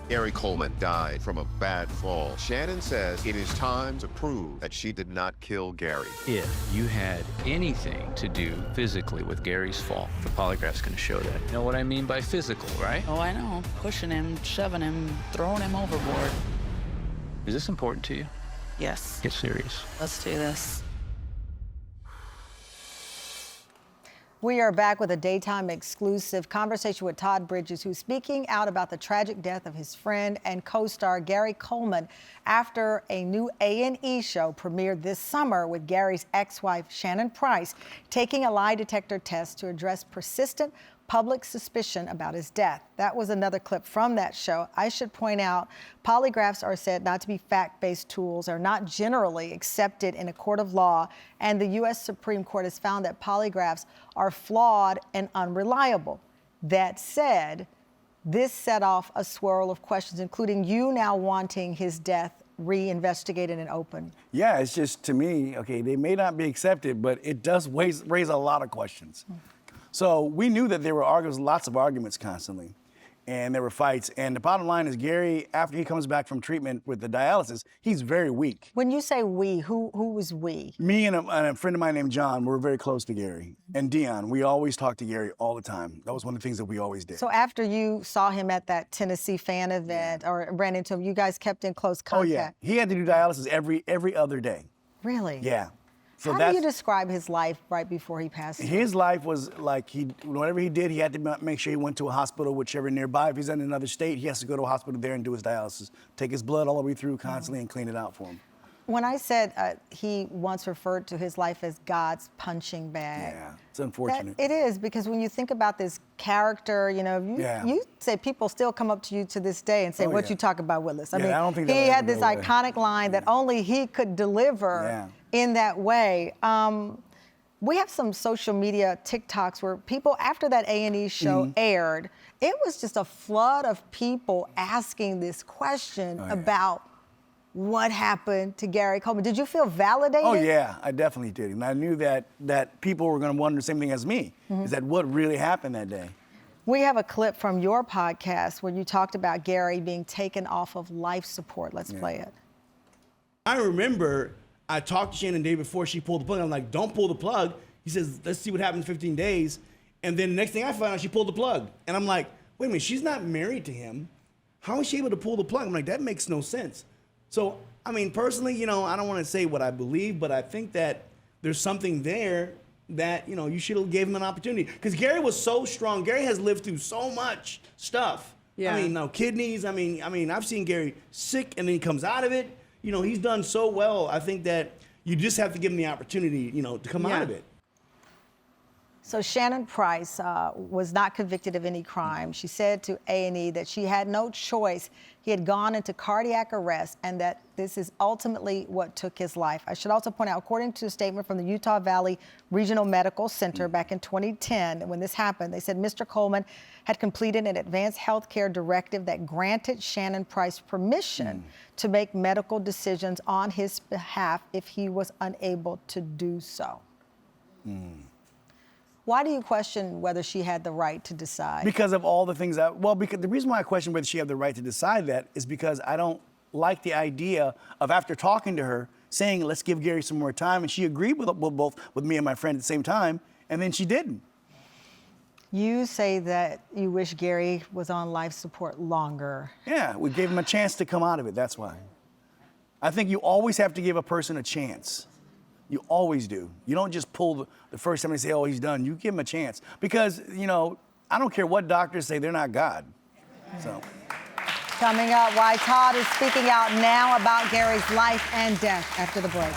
Gary Coleman died from a bad fall. Shannon says it is time to prove that she did not kill Gary. If you had anything to do physically with Gary's fall, the polygraph's gonna show that. You know what I mean by physical, right? Oh, I know. Pushing him, shoving him, throwing him overboard. Is this important to you? Yes. Get serious. Let's do this. We are back with a daytime exclusive conversation with Todd Bridges, who's speaking out about the tragic death of his friend and co-star Gary Coleman after a new A&E show premiered this summer with Gary's ex-wife Shannon Price taking a lie detector test to address persistent public suspicion about his death. That was another clip from that show. I should point out, polygraphs are said not to be fact-based tools, are not generally accepted in a court of law, and the U.S. Supreme Court has found that polygraphs are flawed and unreliable. That said, this set off a swirl of questions, including you now wanting his death reinvestigated and opened. Yeah, it's just, to me, okay, they may not be accepted, but it does raise a lot of questions. So we knew that there were lots of arguments constantly, and there were fights. And the bottom line is Gary, after he comes back from treatment with the dialysis, he's very weak. When you say we, who was we? Me and a friend of mine named John were very close to Gary. And Dion, we always talked to Gary all the time. That was one of the things that we always did. So after you saw him at that Tennessee fan event or ran into him, you guys kept in close contact? Oh, yeah. He had to do dialysis every other day. Really? Yeah. So how do you describe his life right before he passed away? His life was like, whatever he did, he had to make sure he went to a hospital, whichever nearby. If he's in another state, he has to go to a hospital there and do his dialysis, take his blood all the way through constantly and clean it out for him. When I said he once referred to his life as God's punching bag. Yeah, it's unfortunate. It is, because when you think about this character, you know, you say people still come up to you to this day and say, what you talk about Willis? I mean, I don't think he had this iconic line that only he could deliver in that way. We have some social media TikToks where people, after that A&E show aired, it was just a flood of people asking this question about what happened to Gary Coleman. Did you feel validated? Oh, yeah, I definitely did. And I knew that people were going to wonder the same thing as me, is that what really happened that day. We have a clip from your podcast where you talked about Gary being taken off of life support. Let's play it. I remember I talked to Shannon the day before she pulled the plug. I'm like, don't pull the plug. He says, let's see what happens in 15 days. And then the next thing I found out, she pulled the plug. And I'm like, wait a minute, she's not married to him. How is she able to pull the plug? I'm like, that makes no sense. So, I mean, personally, you know, I don't want to say what I believe, but I think that there's something there that, you know, you should have gave him an opportunity. Because Gary was so strong. Gary has lived through so much stuff. Yeah. I mean, no kidneys. I mean, I've seen Gary sick and then he comes out of it. You know, he's done so well. I think that you just have to give him the opportunity, you know, to come out of it. So Shannon Price was not convicted of any crime. She said to A&E that she had no choice. He had gone into cardiac arrest and that this is ultimately what took his life. I should also point out, according to a statement from the Utah Valley Regional Medical Center back in 2010, when this happened, they said Mr. Coleman had completed an advanced health care directive that granted Shannon Price permission to make medical decisions on his behalf if he was unable to do so. Why do you question whether she had the right to decide? Because of all the things because the reason why I question whether she had the right to decide that is because I don't like the idea of, after talking to her, saying, let's give Gary some more time, and she agreed with me and my friend at the same time, and then she didn't. You say that you wish Gary was on life support longer. Yeah, we gave him a chance to come out of it, that's why. I think you always have to give a person a chance. You always do. You don't just pull the first time they say, oh, he's done. You give him a chance. Because, you know, I don't care what doctors say, they're not God. So. Coming up, why Todd is speaking out now about Gary's life and death after the break.